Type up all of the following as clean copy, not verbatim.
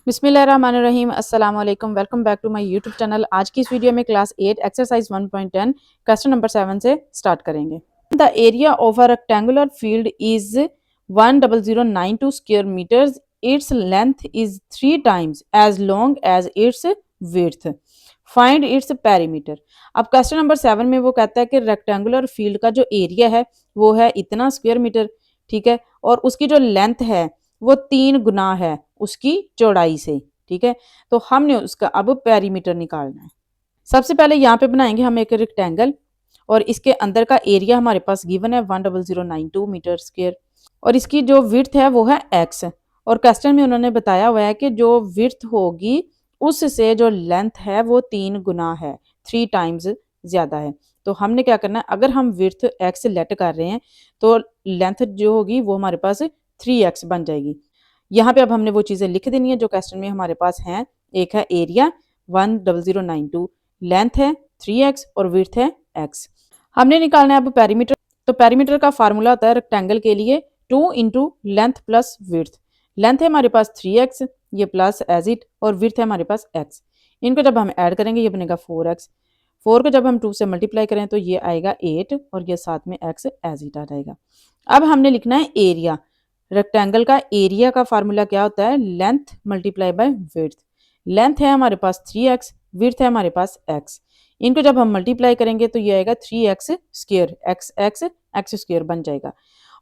बिस्मिल्लाहिर्रहमानिर्रहीम अस्सलाम वालेकुम welcome back to my YouTube channel. आज की इस वीडियो में क्लास 8 एक्सरसाइज 1.10 क्वेश्चन नंबर 7 से स्टार्ट करेंगे। The area of a rectangular field is 10092 square metres. Its length is 3 times as long as its width. Find its perimeter. अब question number 7 में वो कहता है कि रेक्टेंगुलर फील्ड का जो एरिया है वो है इतना स्क्वायर मीटर, ठीक है, और उसकी जो लेंथ है वो 3 गुना है उसकी चौड़ाई से, ठीक है। तो हमने उसका अब पेरीमीटर निकालना है। सबसे पहले यहाँ पे बनाएंगे हम एक रेक्टेंगल और इसके अंदर का एरिया हमारे पास गिवन है 10092 मीटर स्क्वायर और इसकी जो विड्थ है वो है एक्स। और क्वेश्चन में उन्होंने बताया हुआ है कि जो विड्थ होगी उससे जो लेंथ है वो 3 गुना है, 3 टाइम्स ज्यादा है। तो हमने क्या करना है, अगर हम विड्थ एक्स लेट कर रहे हैं तो लेंथ जो होगी वो हमारे पास 3x बन जाएगी। यहाँ पे अब हमने वो चीज़ें लिख देनी है जो क्वेश्चन में हमारे पास हैं। एक है एरिया 10092, लेंथ है 3x और विड्थ है x। हमने निकालना है अब पेरीमीटर। तो पेरीमीटर का फार्मूला होता है रेक्टेंगल के लिए 2 into length plus width. Length है हमारे पास 3x, ये प्लस एज इट, और विड्थ है हमारे पास x। इनको जब हम ऐड करेंगे ये बनेगा 4x। 4 को जब हम 2 से मल्टीप्लाई करें तो ये आएगा 8 और ये साथ में x एज इट आ जाएगा। अब हमने लिखना है एरिया। रेक्टेंगल का एरिया का फार्मूला क्या होता है, length multiply by width. Length है हमारे पास 3x, विड्थ है हमारे पास x। इनको जब हम मल्टीप्लाई करेंगे तो ये आएगा 3x स्क्वायर, x स्क्वायर बन जाएगा।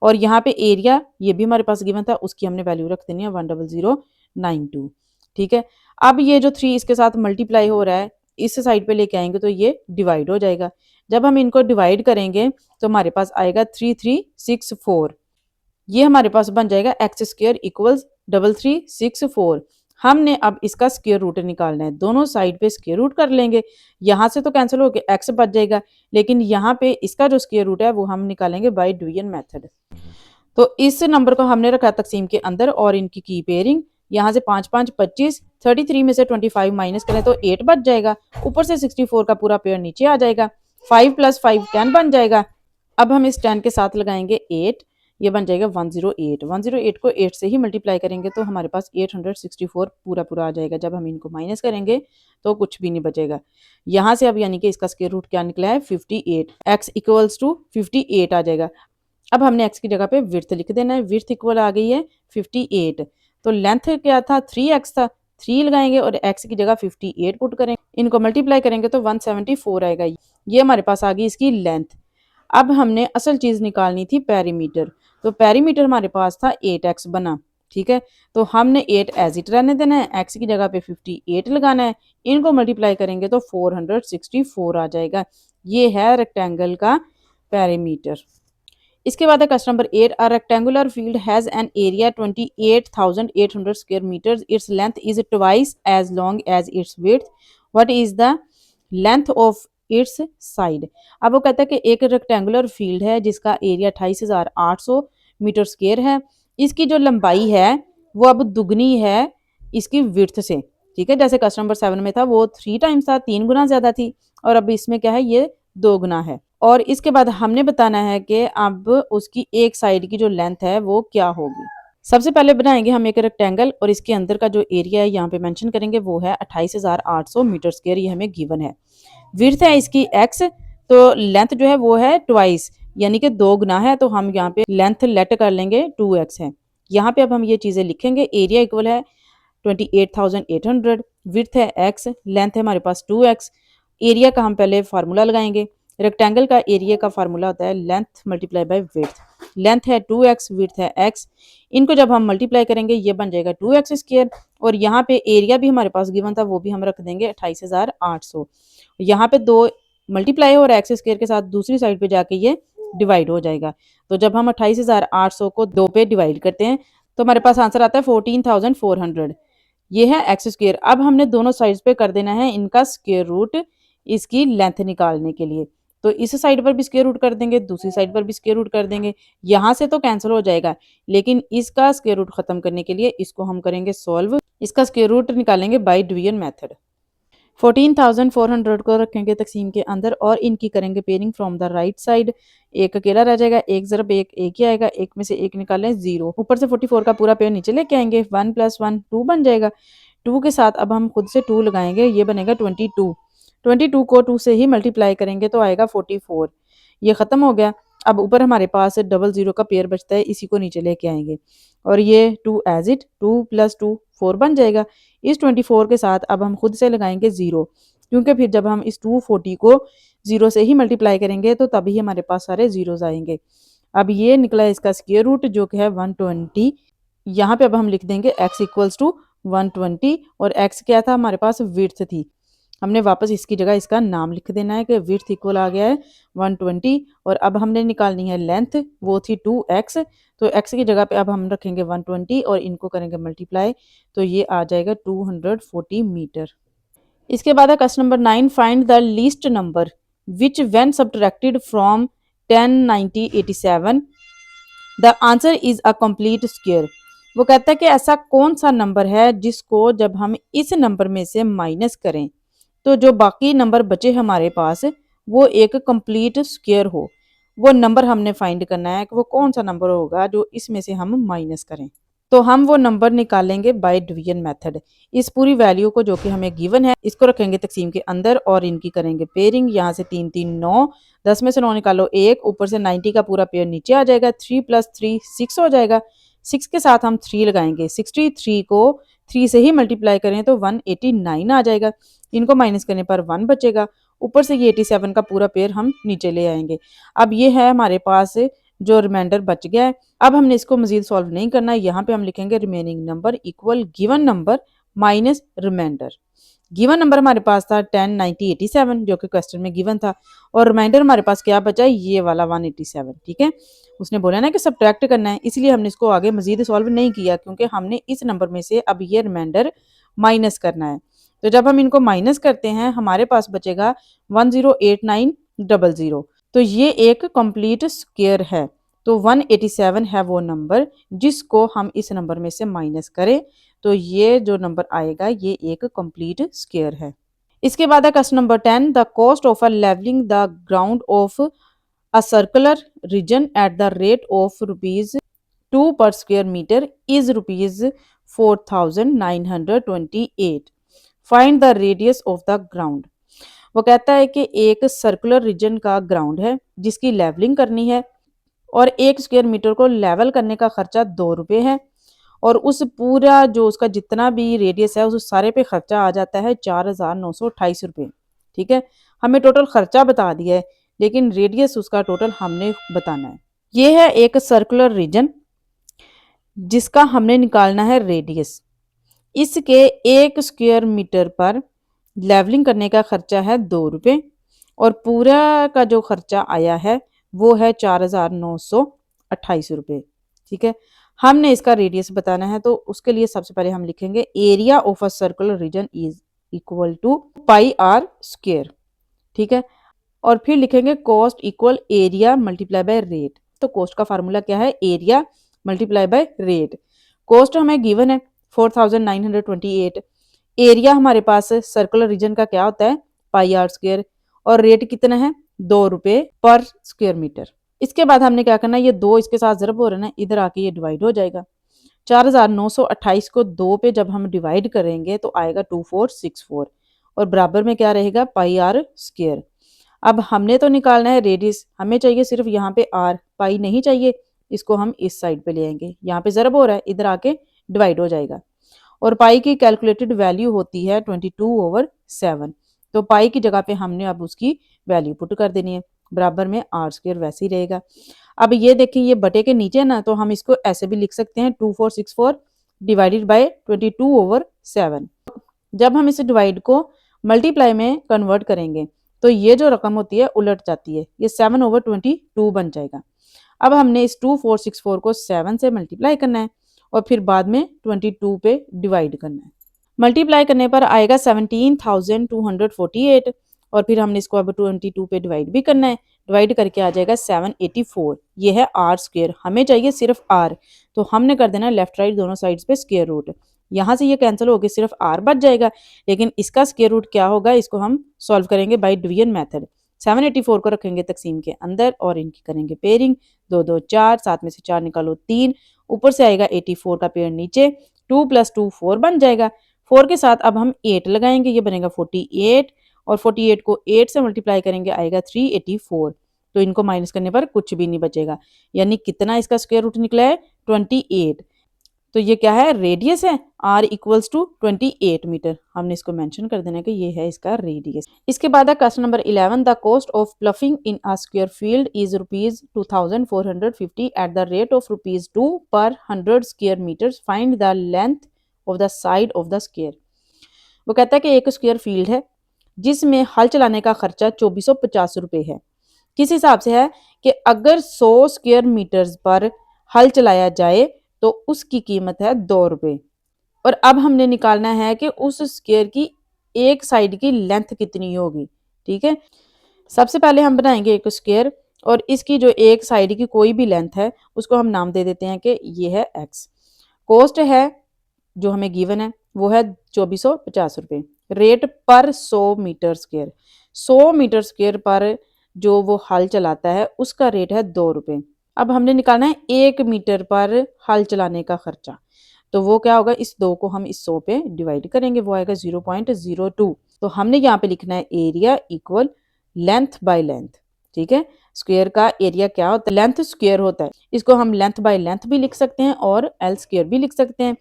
और यहाँ पे एरिया ये भी हमारे पास गिवन था, उसकी हमने वैल्यू रख देनी है 10092, ठीक है। अब ये जो 3 इसके साथ मल्टीप्लाई हो रहा है इस साइड पे लेके आएंगे तो ये डिवाइड हो जाएगा। जब हम इनको डिवाइड करेंगे तो हमारे पास आएगा 3364। ये हमारे पास बन जाएगा एक्स स्क्वायर इक्वल्स 3364। हमने अब इसका स्क्वायर रूट निकालना है, दोनों साइड पे स्क्वायर रूट कर लेंगे। यहाँ से तो कैंसिल होकर एक्स बच जाएगा, लेकिन यहाँ पे इसका जो स्क्वायर रूट है वो हम निकालेंगे बाय डिवीजन मेथड। तो इस नंबर को हमने रखा तकसीम के अंदर और इनकी की पेयरिंग। यहाँ से 5 5 25, 33 में से 25 माइनस करें तो 8 बच जाएगा। ऊपर से 64 का पूरा पेयर नीचे आ जाएगा। 5 + 5 10 बन जाएगा। अब हम इस 10 के साथ लगाएंगे 8, ये बन जाएगा 108। 108 को 8 से ही मल्टीप्लाई करेंगे तो हमारे पास 864 पूरा आ जाएगा। जब हम इनको माइनस करेंगे तो कुछ भी नहीं बचेगा। यहाँ से अब यानी कि इसका स्क्वायर रूट क्या निकला है 58, x इक्वल्स टू 58 आ जाएगा। अब हमने x की जगह पे विड्थ लिख देना है। विड्थ इक्वल आ गई है 58। तो लेंथ क्या था 3x था, 3 लगाएंगे और x की जगह 58 पुट करेंगे। इनको मल्टीप्लाई करेंगे तो 174 आएगा। ये हमारे पास आ गई इसकी लेंथ। अब हमने असल चीज निकालनी थी पेरीमीटर। तो पेरीमीटर हमारे पास था 8x बना, ठीक है। तो हमने 8 एज इट रहने देना है, x की जगह पे 58 लगाना है। इनको मल्टीप्लाई करेंगे तो 464 आ जाएगा। ये है रेक्टेंगल का पेरीमीटर। इसके बाद है question number 8। A rectangular field has an area 28,800 square metres. Its length is twice as long as its width. What is the length of its side. अब वो कहता है कि एक रेक्टेंगुलर फील्ड है जिसका एरिया 28,800 मीटर स्क्वायर है। इसकी जो लंबाई है वो अब दुगनी है इसकी विड्थ से, ठीक है। जैसे क्वेश्चन नंबर 7 में था वो 3 टाइम्स था, 3 गुना ज्यादा थी, और अब इसमें क्या है ये 2 गुना है। और इसके बाद हमने बताना है कि अब उसकी एक साइड की जो लेंथ है वो क्या होगी। सबसे पहले बनाएंगे हम एक रेक्टेंगल और इसके अंदर का जो एरिया है यहाँ पे मेंशन करेंगे वो है 28,800 मीटर स्क्वायर, ये हमें गिवन है। विड्थ है इसकी x, तो लेंथ जो है वो है ट्वाइस यानी कि 2 गुना है। तो हम यहाँ पे लेंथ लेट कर लेंगे 2x है। यहाँ पे अब हम ये चीजें लिखेंगे। एरिया इक्वल है 28,800, विड्थ है x, लेंथ है हमारे पास 2x। एरिया का हम पहले फार्मूला लगाएंगे। रेक्टेंगल का एरिया का फार्मूला होता है length multiply by width. Length है 2x, विड्थ है x। इनको जब हम मल्टीप्लाई करेंगे ये बन जाएगा 2x स्क्वायर। और यहाँ पे एरिया भी हमारे पास गिवन था वो भी हम रख देंगे 28,800। यहाँ पे 2 मल्टीप्लाई हो रहा है एक्स स्क्वायर के साथ, दूसरी साइड पे जाके ये डिवाइड हो जाएगा। तो जब हम 28,800 को 2 पे डिवाइड करते हैं तो हमारे पास आंसर आता है 14,400। ये है एक्स स्क्वायर। अब हमने दोनों साइड्स पे कर देना है इनका स्क्वायर रूट इसकी लेंथ निकालने के लिए। तो इस साइड पर भी स्क्वायर रूट कर देंगे, दूसरी साइड पर भी स्क्वायर रूट कर देंगे। यहाँ से तो कैंसिल हो जाएगा, लेकिन इसका स्क्वायर रूट खत्म करने के लिए इसको हम करेंगे सॉल्व। इसका स्क्वायर रूट निकालेंगे बाय डिवीजन मेथड। 14,400 को रखेंगे तकसीम के अंदर और इनकी करेंगे pairing from the right side. एक अकेला रह जाएगा, एक ज़रब एक ही आएगा, एक में से एक निकालें 0। ऊपर से 44 का पूरा पेयर नीचे लेके आएंगे, 1 + 1 2 बन जाएगा। 2 के साथ अब हम खुद से 2 लगाएंगे, ये बनेगा 22। 22 को 2 से ही मल्टीप्लाई करेंगे तो आएगा 44। ये ख़त्म हो गया। अब ऊपर हमारे पास 00 का पेयर बचता है, इसी को नीचे लेके आएंगे और ये 2 एज इट, 2 + 2 4 बन जाएगा। इस 24 के साथ अब हम खुद से लगाएंगे 0, क्योंकि फिर जब हम इस 240 को 0 से ही मल्टीप्लाई करेंगे तो तभी हमारे पास सारे ज़ीरोज़ आएंगे। अब ये निकला इसका स्क्वायर रूट जो कि है 120। यहाँ पे अब हम लिख देंगे x = 120 और x क्या था हमारे पास, विड्थ थी। हमने वापस इसकी जगह इसका नाम लिख देना है कि विड्थ इक्वल आ गया है 120 और अब हमने निकालनी है लेंथ, वो थी 2x। तो x की जगह पे अब हम रखेंगे 120 और इनको करेंगे मल्टीप्लाई, तो ये आ जाएगा 240 मीटर। इसके बाद है question number 9, find the least number which when subtracted from 10, 90, 87 the answer is a complete square. वो कहता है कि ऐसा कौन सा नंबर है जिसको जब हम इस नंबर में से माइनस करें तो जो बाकी नंबर बचे हमारे पास वो एक कंप्लीट स्क्वायर हो। वो नंबर हमने फाइंड करना है कि वो कौन सा नंबर होगा जो इसमें से हम माइनस करें। तो हम वो नंबर निकालेंगे बाय डिवीजन मेथड। इस पूरी वैल्यू को जो कि हमें गिवन है इसको रखेंगे तकसीम के अंदर और इनकी करेंगे पेयरिंग। यहाँ से 3 3 9, 10 में से 9 निकालो 1, ऊपर से 90 का पूरा पेयर नीचे आ जाएगा। 3 + 3 6 हो जाएगा। 6 के साथ हम 3 लगाएंगे। 63 को 3 से ही मल्टीप्लाई करें तो 189 आ जाएगा। इनको माइनस करने पर 1 बचेगा। ऊपर से ये 87 का पूरा पेयर हम नीचे ले आएंगे। अब ये है हमारे पास जो रिमाइंडर बच गया है। अब हमने इसको मजीद सॉल्व नहीं करना है। यहाँ पे हम लिखेंगे remaining number equal given number minus remainder. Given number हमारे पास था 10, 90, 87 जो कि क्वेश्चन में गिवन था और रिमाइंडर हमारे पास क्या बचा, ये वाला 187। ठीक है, उसने बोला ना कि सब्ट्रैक्ट करना है, इसलिए हमने इसको आगे मजीद सॉल्व नहीं किया क्योंकि हमने इस नंबर में से अब ये रिमाइंडर माइनस करना है। तो जब हम इनको माइनस करते हैं हमारे पास बचेगा 108900। तो ये एक कंप्लीट स्क्वायर है। तो 187 है वो नंबर जिसको हम इस नंबर में से माइनस करें तो ये जो नंबर आएगा ये एक कंप्लीट स्क्वायर है। इसके बाद है question number 10, the cost of a levelling the ground of a circular region at the rate of ₹2 per square metre is ₹4928। Find the radius of the ground. वो कहता है कि एक सर्कुलर रीजन का ग्राउंड है जिसकी लेवलिंग करनी है और 1 स्क्वायर मीटर को लेवल करने का खर्चा 2 रुपये है और उस पूरा जो उसका जितना भी रेडियस है उस सारे पे खर्चा आ जाता है 4928 रुपये। ठीक है, हमें टोटल खर्चा बता दिया है लेकिन रेडियस उसका टोटल हमने बताना है। ये है एक सर्कुलर रीजन जिसका हमने निकालना है रेडियस। इसके 1 स्क्वायर मीटर पर लेवलिंग करने का खर्चा है 2 रुपये और पूरा का जो खर्चा आया है वो है 4928 रुपये। ठीक है, हमने इसका रेडियस बताना है तो उसके लिए सबसे पहले हम लिखेंगे area of a circular region is equal to πr²। ठीक है, और फिर लिखेंगे cost equal area multiply by rate. तो कॉस्ट का फार्मूला क्या है, area multiply by rate. Cost हमें गिवन है 4928। एरिया हमारे पास सर्कुलर रीजन का क्या होता है πr² और रेट कितना है 2 रुपये पर स्क्वायर मीटर। इसके बाद हमने क्या करना है, ये 2 इसके साथ ज़रब हो रहा है ना, इधर आके ये डिवाइड हो जाएगा। 4928 को 2 पे जब हम डिवाइड करेंगे तो आएगा 2464 और बराबर में क्या रहेगा πr²। अब हमने तो निकालना है रेडियस, हमें चाहिए सिर्फ यहाँ पे r, पाई नहीं चाहिए। इसको हम इस साइड पे ले आएंगे, यहाँ पे ज़रब हो रहा है इधर आके डिवाइड हो जाएगा और पाई की कैलकुलेटेड वैल्यू होती है 22/7। तो पाई की जगह पे हमने अब उसकी वैल्यू पुट कर देनी है, बराबर में r² वैसे ही रहेगा। अब ये देखिए ये बटे के नीचे ना, तो हम इसको ऐसे भी लिख सकते हैं 2464 डिवाइडेड बाय 22/7। जब हम इस डिवाइड को मल्टीप्लाई में कन्वर्ट करेंगे तो ये जो रकम होती है उलट जाती है, ये 7/22 बन जाएगा। अब हमने इस 2464 को 7 से मल्टीप्लाई करना है और फिर बाद में 22 पे डिवाइड करना है। मल्टीप्लाई करने पर आएगा 17,248 और फिर हमने इसको अब 22 पे डिवाइड भी करना है। डिवाइड करके आ जाएगा 784। ये है r², हमें चाहिए सिर्फ r, तो हमने कर देना लेफ्ट राइट दोनों साइड्स पे स्क्वायर रूट। यहाँ से ये कैंसिल होकर सिर्फ r बच जाएगा, लेकिन इसका स्क्वायर रूट क्या होगा इसको हम सॉल्व करेंगे बाय डिवीजन मेथड। 784 को रखेंगे तकसीम के अंदर और इनकी करेंगे पेयरिंग। 2 2 4, 7 में से 4 निकालो 3, ऊपर से आएगा 84 का पेयर नीचे, 2 + 2 4 बन जाएगा। 4 के साथ अब हम 8 लगाएंगे, ये बनेगा 48 और 48 को 8 से मल्टीप्लाई करेंगे आएगा 384। तो इनको माइनस करने पर कुछ भी नहीं बचेगा, यानी कितना इसका स्क्वायर रूट निकला है 28। तो ये क्या है, रेडियस है, r इक्वल्स टू 28 मीटर। हमने इसको मेंशन कर देना है कि ये है इसका रेडियस। इसके बाद है question number 11, the cost of ploughing in a square field is ₹2450 at the rate of ₹2 per 100 square metres, find the length of the side of the square. वो कहता है कि एक स्क्वायर फील्ड है जिसमें हल चलाने का खर्चा 2450 रुपये है। किस हिसाब से है कि अगर 100 स्क्वायर मीटर्स पर हल चलाया जाए तो उसकी कीमत है 2 रुपये। और अब हमने निकालना है कि उस स्क्वायर की एक साइड की लेंथ कितनी होगी। ठीक है, सबसे पहले हम बनाएंगे एक स्क्वायर और इसकी जो एक साइड की कोई भी लेंथ है उसको हम नाम दे देते हैं कि ये है x। कॉस्ट है जो हमें गिवन है वो है 2450 रुपये। रेट पर 100 मीटर स्क्वायर, 100 मीटर स्क्वायर पर जो वो हल चलाता है उसका रेट है 2 रुपये। अब हमने निकालना है 1 मीटर पर हल चलाने का खर्चा, तो वो क्या होगा, इस 2 को हम इस 100 पे डिवाइड करेंगे, वो आएगा 0.02। तो हमने यहाँ पे लिखना है area equal length by length. ठीक है, स्क्वायर का एरिया क्या होता है, लेंथ स्क्वायर होता है। इसको हम लेंथ बाय लेंथ भी लिख सकते हैं और एल स्क्वायर भी लिख सकते हैं।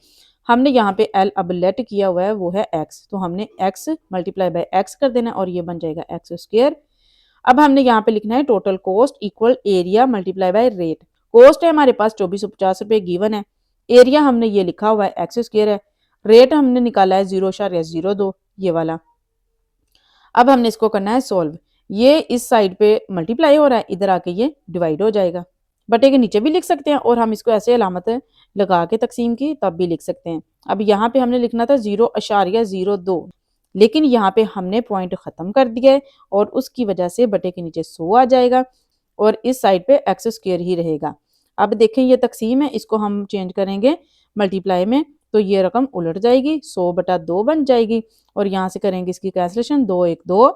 हमने यहाँ पे एल अब लेट किया हुआ है वो है एक्स, तो हमने एक्स मल्टीप्लाई बाय एक्स कर देना और ये बन जाएगा एक्स स्क्वायर। अब हमने यहाँ पे लिखना है total cost equal area multiply by rate. Cost है हमारे पास 2450 रुपये गिवन है, एरिया हमने ये लिखा हुआ है एक्स स्क्वायर है, रेट हमने निकाला है 0.02 ये वाला। अब हमने इसको करना है सॉल्व। ये इस साइड पे मल्टीप्लाई हो रहा है, इधर आके ये डिवाइड हो जाएगा। बटे के नीचे भी लिख सकते हैं और हम इसको ऐसे अलामत लगा के तकसीम की तब भी लिख सकते हैं। अब यहाँ पे हमने लिखना था 0.02, लेकिन यहाँ पे हमने पॉइंट ख़त्म कर दिया है और उसकी वजह से बटे के नीचे 100 आ जाएगा और इस साइड पे एक्स स्क्वायर ही रहेगा। अब देखें ये तकसीम है, इसको हम चेंज करेंगे मल्टीप्लाई में तो ये रकम उलट जाएगी, 100/2 बन जाएगी और यहाँ से करेंगे इसकी कैंसिलेशन, 2 1 2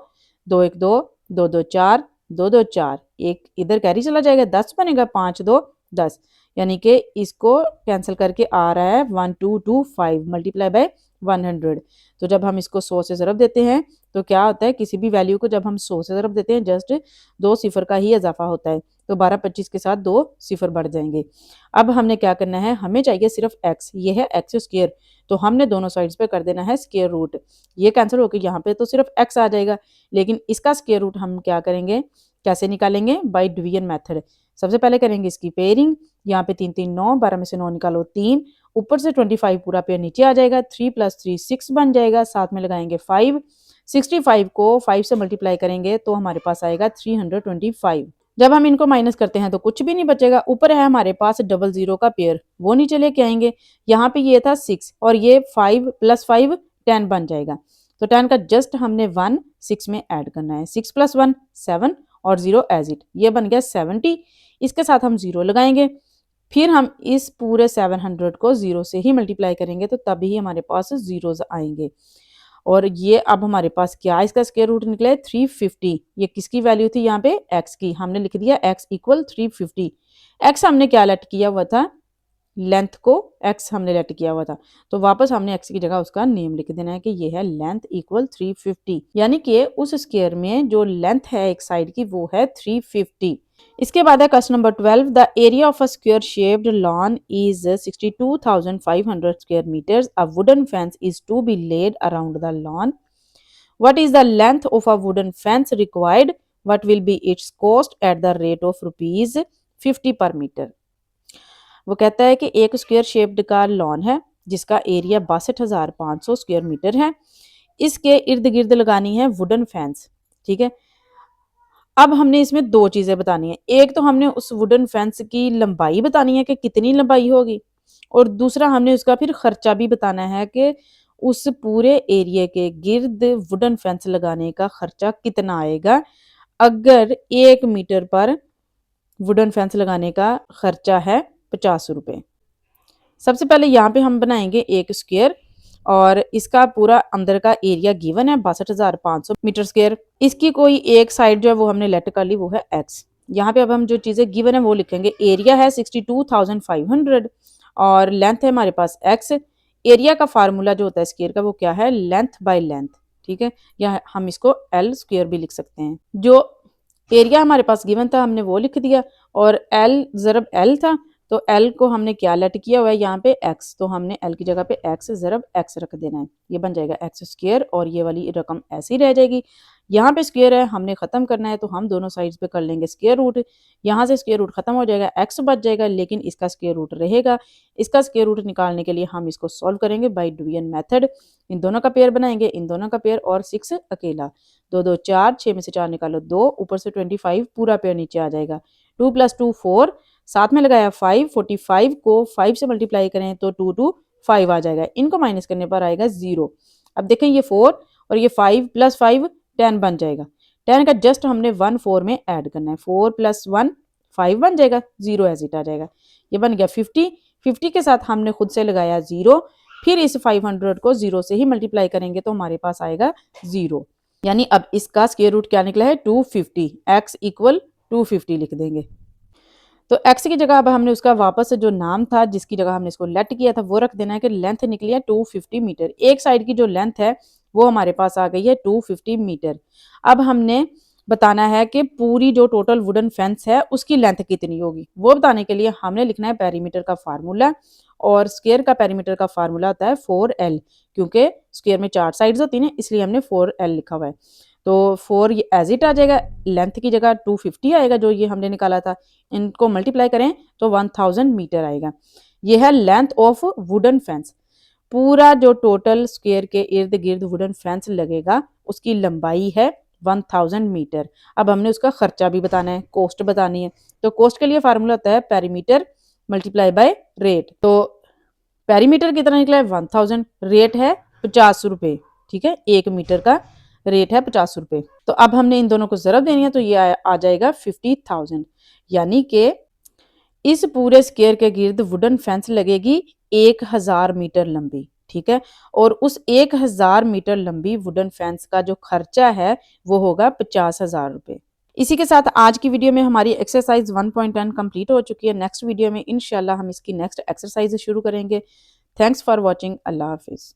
2 1 2 2 2 4 2 2 4, एक इधर कैरी चला जाएगा, 10 बनेगा, 5 2 10, यानी कि इसको कैंसिल करके आ रहा है 1225 मल्टीप्लाई बाय 100। तो जब हम इसको 100 से ज़रब देते हैं तो क्या होता है, किसी भी वैल्यू को जब हम 100 से ज़रब देते हैं जस्ट 2 सिफर का ही इजाफा होता है, तो 12 25 के साथ 2 सिफर बढ़ जाएंगे। अब हमने क्या करना है, हमें चाहिए सिर्फ x, ये है एक्स स्क्वायर, तो हमने दोनों साइड्स पे कर देना है स्क्वायर रूट। ये कैंसिल होकर यहाँ पे तो सिर्फ x आ जाएगा, लेकिन इसका स्क्वायर रूट हम क्या करेंगे, कैसे निकालेंगे, बाय डिवीजन मेथड। सबसे पहले करेंगे इसकी पेयरिंग, यहाँ पे 3 3 9, 12 में से 9 निकालो 3, ऊपर से 25 पूरा पेयर नीचे आ जाएगा, 3 + 3 6 बन जाएगा, साथ में लगाएंगे 5, 65 को 5 से मल्टीप्लाई करेंगे तो हमारे पास आएगा 325। जब हम इनको माइनस करते हैं तो कुछ भी नहीं बचेगा, ऊपर है हमारे पास 00 का पेयर, वो नीचे लेके आएंगे, यहाँ पे ये था 6 और ये 5 + 5 10 बन जाएगा, तो 10 का जस्ट हमने 1 6 में ऐड करना है, 6 + 1 7 और 0 एज इट, ये बन गया 70। इसके साथ हम 0 लगाएंगे, फिर हम इस पूरे 700 को 0 से ही मल्टीप्लाई करेंगे तो तभी हमारे पास जीरोज आएंगे। और ये अब हमारे पास क्या, इसका स्क्वायर रूट निकला है 350। ये किसकी वैल्यू थी, यहाँ पे x की, हमने लिख दिया x इक्वल 350। x हमने क्या लेट किया हुआ था, लेंथ को x हमने लेट किया हुआ था, तो वापस हमने x की जगह उसका नेम लिख देना है कि ये है लेंथ इक्वल 350, यानी कि उस स्क्वायर में जो लेंथ है एक साइड की वो है 350। इसके बाद है question number 12, the area of a square shaped lawn is 62,500 square metres, a wooden fence is to be laid around the lawn, what is the length of a wooden fence required, what will be its cost at the rate of ₹50 per metre. वो कहता है कि एक square shaped का lawn है जिसका area 62,500 square metre है, इसके इर्द गिर्द लगानी है वुडन फेंस। ठीक है, अब हमने इसमें दो चीजें बतानी है, एक तो हमने उस वुडन फेंस की लंबाई बतानी है कि कितनी लंबाई होगी, और दूसरा हमने उसका फिर खर्चा भी बताना है कि उस पूरे एरिया के गिर्द वुडन फेंस लगाने का खर्चा कितना आएगा। अगर 1 मीटर पर वुडन फेंस लगाने का खर्चा है 50 रुपये। सबसे पहले यहाँ पे हम बनाएंगे एक स्क्वायर और इसका पूरा अंदर का एरिया गिवन है 62,500 मीटर स्क्वायर। इसकी कोई एक साइड जो है वो हमने लेट कर ली, वो है x। यहाँ पे अब हम जो चीजें गिवन है वो लिखेंगे, एरिया है 62,500 और लेंथ है हमारे पास x, एरिया का फार्मूला जो होता है स्क्वायर का वो क्या है, लेंथ बाय लेंथ, ठीक है, या हम इसको एल स्क्वायर भी लिख सकते हैं। जो एरिया हमारे पास गिवन था हमने वो लिख दिया, और एल ज़रब एल था, तो एल को हमने क्या लेट किया हुआ है यहाँ पे एक्स, तो हमने एल की जगह पे एक्स ज़रब एक्स रख देना है, ये बन जाएगा एक्स स्क्वायर, और ये वाली रकम ऐसी रह जाएगी। यहाँ पे स्क्वायर है, हमने ख़त्म करना है, तो हम दोनों साइड्स पे कर लेंगे स्क्वायर रूट। यहाँ से स्क्वायर रूट ख़त्म हो जाएगा, एक्स बच जाएगा, लेकिन इसका स्क्वायर रूट रहेगा। इसका स्क्वायर रूट निकालने के लिए हम इसको सॉल्व करेंगे बाय डिवीजन मेथड। इन दोनों का पेयर बनाएंगे, इन दोनों का पेयर, और 6 अकेला, 2 2 4, 6 में से 4 निकालो 2, ऊपर से 25 पूरा पेयर नीचे आ जाएगा। 2 + 2 4, साथ में लगाया 5, 45 को 5 से मल्टीप्लाई करें तो 2 2 5 आ जाएगा, इनको माइनस करने पर आएगा 0। अब देखें ये 4 और ये 5 + 5 10 बन जाएगा। 10 का जस्ट हमने 1 4 में ऐड करना है, 4 + 1 5 बन जाएगा, 0 एज इट आ जाएगा। ये बन गया 50। 50 के साथ हमने खुद से लगाया 0, फिर इस 500 को 0 से ही मल्टीप्लाई करेंगे तो हमारे पास आएगा 0। यानी अब इसका स्क्वायर रूट क्या निकला है, 250। x = 250 लिख देंगे। तो x की जगह अब हमने उसका वापस से जो नाम था जिसकी जगह हमने इसको लेट किया था वो रख देना है कि लेंथ निकली है 250 मीटर। एक साइड की जो लेंथ है वो हमारे पास आ गई है 250 मीटर। अब हमने बताना है कि पूरी जो टोटल वुडन फेंस है उसकी लेंथ कितनी होगी। वो बताने के लिए हमने लिखना है पेरीमीटर का फार्मूला, और स्क्वायर का पेरीमीटर का फार्मूला होता है 4l, क्योंकि स्क्वायर में 4 साइड्स होती हैं इसलिए हमने 4l लिखा हुआ है। तो 4 ये एज इट आ जाएगा, लेंथ की जगह 250 आएगा जो ये हमने निकाला था, इनको मल्टीप्लाई करें तो 1000 मीटर आएगा। ये है लेंथ ऑफ वुडन फेंस। पूरा जो टोटल स्क्वायर के इर्द गिर्द वुडन फेंस लगेगा उसकी लंबाई है 1000 मीटर। अब हमने उसका खर्चा भी बताना है, कॉस्ट बतानी है। तो कॉस्ट के लिए फार्मूला होता है पेरीमीटर मल्टीप्लाई बाय रेट। तो पेरीमीटर कितना निकला है 1000, रेट है 50 रुपये, ठीक है, 1 मीटर का रेट है 50 रुपये। तो अब हमने इन दोनों को ज़रब देनी है तो ये आ जाएगा 50,000, यानी कि इस पूरे स्क्वायर के गिर्द वुडन फेंस लगेगी 1000 मीटर लंबी, ठीक है, और उस 1000 मीटर लंबी वुडन फेंस का जो खर्चा है वो होगा 50,000 रुपये। इसी के साथ आज की वीडियो में हमारी एक्सरसाइज 1.10 कंप्लीट हो चुकी है। नेक्स्ट वीडियो में इंशाल्लाह हम इसकी नेक्स्ट एक्सरसाइज शुरू करेंगे। Thanks for watching. अल्लाह हाफिज़।